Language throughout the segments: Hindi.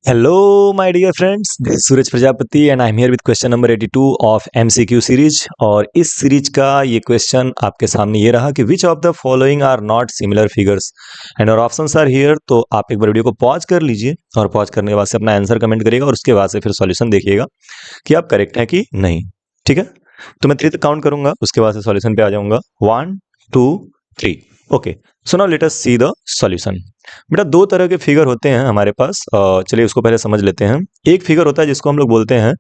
Hello, my dear friends. This is Suraj Prajapati and I am here with question number 82 of MCQ series. और इस सीरीज का ये क्वेश्चन आपके सामने ये रहा कि which of the following are not similar figures and और ऑप्शंस आर हियर। तो आप एक बार वीडियो को पॉज कर लीजिए और पॉज करने के बाद से अपना आंसर कमेंट करिएगा और उसके बाद से फिर सॉल्यूशन देखिएगा कि आप करेक्ट हैं कि नहीं। ठीक है, तो मैं 3 तक काउंट करूंगा, उसके बाद से सॉल्यूशन पे आ जाऊंगा। 1 2 3। Okay, so now let us see the solution. बेटा दो तरह के फिगर होते हैं हमारे पास, चलिए उसको पहले समझ लेते हैं। एक फिगर होता है जिसको हम लोग बोलते हैं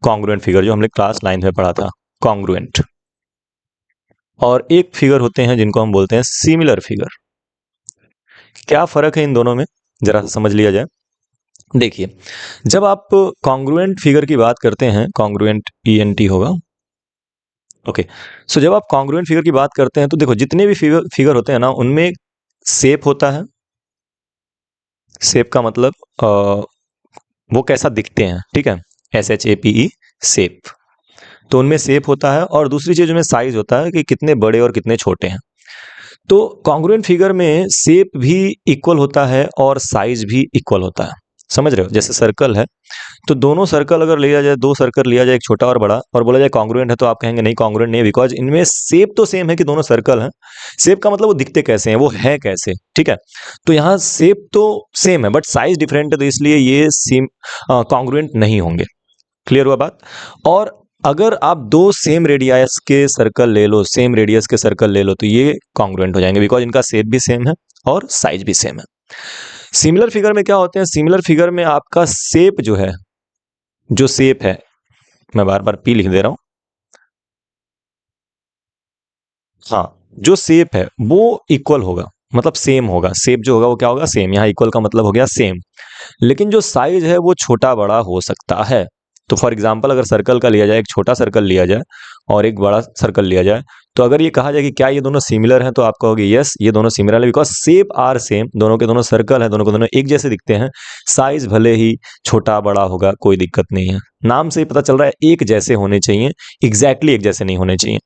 कॉन्ग्रुएंट फिगर, जो हमने क्लास 9 में पढ़ा था, कॉन्ग्रुएंट। और एक फिगर होते हैं जिनको हम बोलते हैं सिमिलर फिगर। क्या फर्क है इन दोनों में, जरा सा समझ लिया जाए। देखिए, जब आप कॉन्ग्रुएंट फिगर की बात करते हैं, कॉन्ग्रुएंट ENT होगा। ओके, सो जब आप कॉन्ग्रुएंट फिगर की बात करते हैं तो देखो जितने भी फिगर होते हैं ना, उनमें शेप होता है। शेप का मतलब वो कैसा दिखते हैं, ठीक है, SHAPE, शेप। तो उनमें शेप होता है और दूसरी चीज में साइज होता है कि कितने बड़े और कितने छोटे हैं। तो कॉन्ग्रुएंट फिगर में शेप भी इक्वल होता है और साइज भी इक्वल होता है। समझ रहे हो? जैसे सर्कल है तो दोनों सर्कल अगर लिया जाए, दो सर्कल लिया जाए, एक छोटा और बड़ा, और बोला जाए कॉन्ग्रुएंट है, तो आप कहेंगे नहीं कॉन्ग्रुएंट नहीं है, बिकॉज इनमें शेप तो सेम है कि दोनों सर्कल हैं। शेप का मतलब वो दिखते कैसे हैं, वो है कैसे, ठीक है। तो यहाँ शेप तो सेम है बट साइज डिफरेंट है, तो इसलिए ये सेम कॉन्ग्रुएंट नहीं होंगे। क्लियर हुआ बात? और अगर आप दो सेम रेडियस के सर्कल ले लो, सेम रेडियस के सर्कल ले लो, तो ये कॉन्ग्रुएंट हो जाएंगे बिकॉज इनका शेप भी सेम है और साइज भी सेम है। सिमिलर फिगर में क्या होते हैं? सिमिलर फिगर में आपका शेप जो है, जो शेप है, मैं बार बार P लिख दे रहा हूं, हाँ, जो शेप है वो इक्वल होगा, मतलब सेम होगा। शेप जो होगा वो क्या होगा? सेम। यहाँ इक्वल का मतलब हो गया सेम। लेकिन जो साइज है वो छोटा बड़ा हो सकता है। तो फॉर एग्जाम्पल अगर सर्कल का लिया जाए, एक छोटा सर्कल लिया जाए और एक बड़ा सर्कल लिया जाए, तो अगर ये कहा जाए कि क्या ये दोनों सिमिलर हैं, तो आप कहोगे यस ये दोनों सिमिलर है, बिकॉज शेप आर सेम। दोनों के दोनों सर्कल है, दोनों के दोनों एक जैसे दिखते हैं। साइज भले ही छोटा बड़ा होगा, कोई दिक्कत नहीं है। नाम से ही पता चल रहा है एक जैसे होने चाहिए, एग्जैक्टली एक जैसे नहीं होने चाहिए।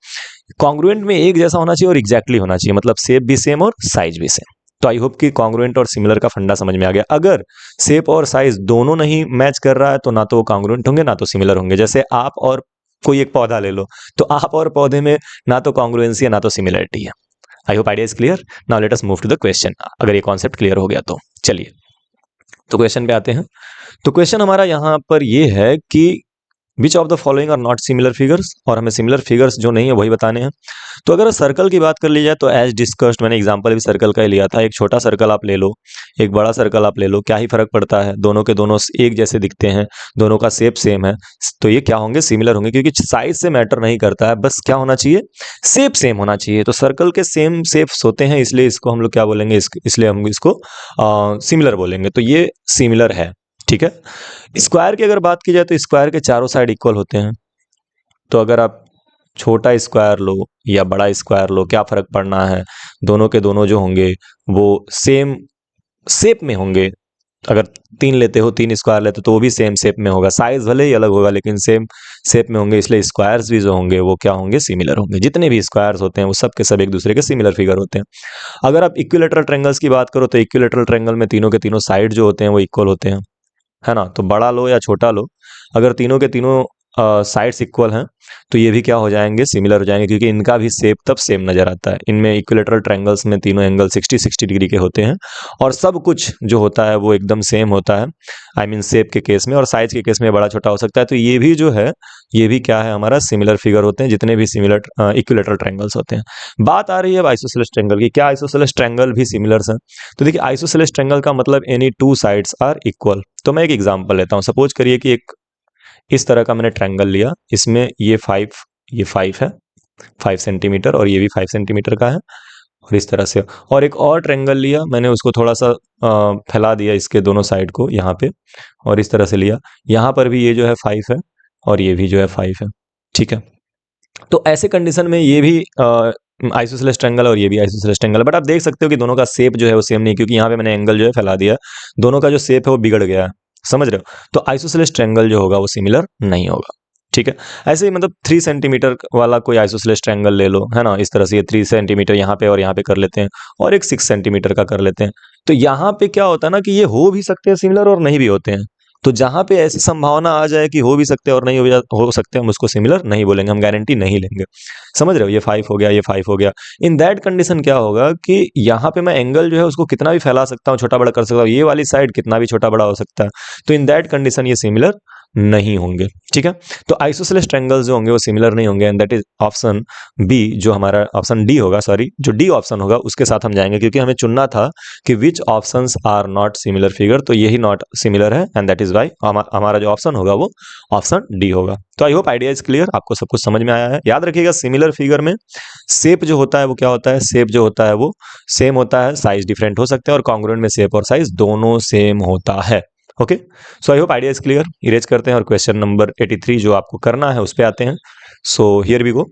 कॉन्ग्रुएंट में एक जैसा होना चाहिए और एग्जैक्टली होना चाहिए, मतलब शेप भी सेम और साइज भी सेम। तो आई होप कि कॉन्ग्रुएंट और सिमिलर का फंडा समझ में आ गया। अगर शेप और साइज दोनों नहीं मैच कर रहा है तो ना तो वो कॉन्ग्रुएंट होंगे ना तो सिमिलर होंगे। जैसे आप और कोई एक पौधा ले लो, तो आप और पौधे में ना तो कॉन्ग्रुएंसी है ना तो सिमिलरिटी है। I hope idea is clear. Now let us move to the question. अगर ये कॉन्सेप्ट क्लियर हो गया तो चलिए तो क्वेश्चन पे आते हैं। तो क्वेश्चन हमारा यहाँ पर ये है कि which of the following are not similar figures, और हमें सिमिलर फिगर्स जो नहीं है वही बताने हैं। तो अगर सर्कल की बात कर ली जाए तो एज डिस्कस्ड, मैंने एग्जांपल भी सर्कल का ही लिया था। एक छोटा सर्कल आप ले लो, एक बड़ा सर्कल आप ले लो, क्या ही फर्क पड़ता है, दोनों के दोनों एक जैसे दिखते हैं, दोनों का शेप सेम है, तो ये क्या होंगे? सिमिलर होंगे, क्योंकि साइज से मैटर नहीं करता है, बस क्या होना चाहिए? शेप सेम होना चाहिए। तो सर्कल के सेम शेप्स होते हैं, इसलिए इसको हम लोग क्या बोलेंगे? इसलिए हम इसको सिमिलर बोलेंगे। तो ये सिमिलर है, ठीक है। स्क्वायर की अगर बात की जाए तो स्क्वायर के चारों साइड इक्वल होते हैं। तो अगर आप छोटा स्क्वायर लो या बड़ा स्क्वायर लो, क्या फर्क पड़ना है? दोनों के दोनों जो होंगे वो सेम शेप में होंगे। अगर 3 लेते हो, 3 स्क्वायर लेते हो, तो वो भी सेम शेप में होगा। साइज भले ही अलग होगा लेकिन सेम शेप में होंगे, इसलिए स्क्वायर्स भी जो होंगे वो क्या होंगे? सिमिलर होंगे। जितने भी स्क्वायर्स होते हैं वो सब के सब एक दूसरे के सिमिलर फिगर होते हैं। अगर आप इक्विलेटरल ट्रायंगल्स की बात करो तो इक्विलेटरल ट्रायंगल में तीनों के तीनों साइड जो होते हैं वो इक्वल होते हैं, है ना। तो बड़ा लो या छोटा लो, अगर तीनों के तीनों साइड्स इक्वल हैं तो ये भी क्या हो जाएंगे? सिमिलर हो जाएंगे, क्योंकि इनका भी शेप तब सेम नजर आता है। इनमें इक्विलेटरल ट्रायंगल्स में तीनों एंगल 60-60 डिग्री के होते हैं और सब कुछ जो होता है वो एकदम सेम होता है। आई मीन शेप के केस में, और साइज के केस में बड़ा छोटा हो सकता है। तो ये भी जो है, ये भी क्या है? हमारा सिमिलर फिगर होते हैं, जितने भी सिमिलर इक्विलेटरल ट्रायंगल्स होते हैं। बात आ रही है अब आइसोसेलेस ट्रायंगल की। क्या आइसोसेलेस ट्रायंगल भी सिमिलर हैं? तो देखिए, आइसोसेलेस ट्रायंगल का मतलब any two sides are equal. तो मैं एक एग्जांपल लेता हूं। सपोज करिए कि एक इस तरह का मैंने ट्रायंगल लिया, इसमें ये 5 है, 5 सेंटीमीटर, और ये भी 5 सेंटीमीटर का है, और इस तरह से। और एक और ट्रायंगल लिया मैंने, उसको थोड़ा सा फैला दिया इसके दोनों साइड को यहाँ पे, और इस तरह से लिया। यहाँ पर भी ये जो है 5 है और ये भी जो है 5 है, ठीक है। तो ऐसे कंडीशन में ये भी आइसोसेलेस ट्रायंगल और ये भी आइसोसेलेस ट्रायंगल, बट आप देख सकते हो कि दोनों का शेप जो है वो सेम नहीं, क्योंकि यहाँ पे मैंने एंगल जो है फैला दिया, दोनों का जो शेप है वो बिगड़ गया है। समझ रहे हो? तो आइसोसेलेस ट्रायंगल जो होगा वो सिमिलर नहीं होगा, ठीक है। ऐसे ही मतलब 3 सेंटीमीटर वाला कोई आइसोसेलेस ट्रायंगल ले लो, है ना। इस तरह से ये 3 सेंटीमीटर यहाँ पे और यहाँ पे कर लेते हैं, और एक 6 सेंटीमीटर का कर लेते हैं। तो यहाँ पे क्या होता है ना कि ये हो भी सकते हैं सिमिलर और नहीं भी होते हैं। तो जहां पे ऐसी संभावना आ जाए कि हो भी सकते हैं और नहीं हो सकते, हम उसको सिमिलर नहीं बोलेंगे, हम गारंटी नहीं लेंगे। समझ रहे हो, ये 5 हो गया, ये 5 हो गया। इन दैट कंडीशन क्या होगा कि यहाँ पे मैं एंगल जो है उसको कितना भी फैला सकता हूँ, छोटा बड़ा कर सकता हूँ, ये वाली साइड कितना भी छोटा बड़ा हो सकता है। तो इन दैट कंडीशन ये सिमिलर नहीं होंगे। ठीक है, तो आइसोसेलेस ट्रायंगल्स जो होंगे वो सिमिलर नहीं होंगे, and that is option B, जो हमारा ऑप्शन डी होगा, सॉरी जो डी ऑप्शन होगा उसके साथ हम जाएंगे, क्योंकि हमें चुनना था कि which options are not similar figure, तो यही नॉट सिमिलर है, एंड दैट इज वाई हमारा जो ऑप्शन होगा वो ऑप्शन डी होगा। तो I hope idea is clear, आपको सब कुछ समझ में आया है। याद रखिएगा सिमिलर फिगर में शेप जो होता है वो क्या होता है, शेप जो होता है वो सेम होता है, साइज डिफरेंट हो सकते हैं, और कॉन्ग्रुएंट में शेप और साइज दोनों सेम होता है। Okay, so I hope idea is clear. Erase करते हैं और क्वेश्चन नंबर 83 जो आपको करना है उस पे आते हैं। So here we go,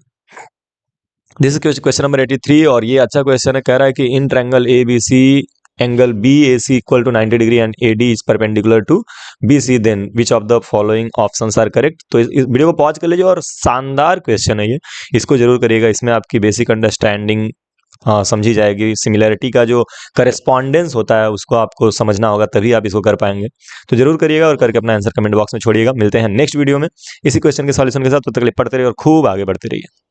this is question number 83, और ये अच्छा क्वेश्चन है। कह रहा है कि in triangle A B C angle B A C equal to 90 degree and A D is perpendicular to B C, then which of the following options are correct. तो इस वीडियो को पॉज कर लीजिए, और शानदार क्वेश्चन है ये, इसको जरूर करिएगा। इसमें आपकी बेसिक अंडरस्टैंडिंग समझी जाएगी, सिमिलैरिटी का जो करेस्पॉन्डेंस होता है उसको आपको समझना होगा, तभी आप इसको कर पाएंगे। तो जरूर करिएगा और करके अपना आंसर कमेंट बॉक्स में छोड़िएगा। मिलते हैं नेक्स्ट वीडियो में इसी क्वेश्चन के सॉल्यूशन के साथ, तब तक के लिए पढ़ते रहिए और खूब आगे बढ़ते रहिए।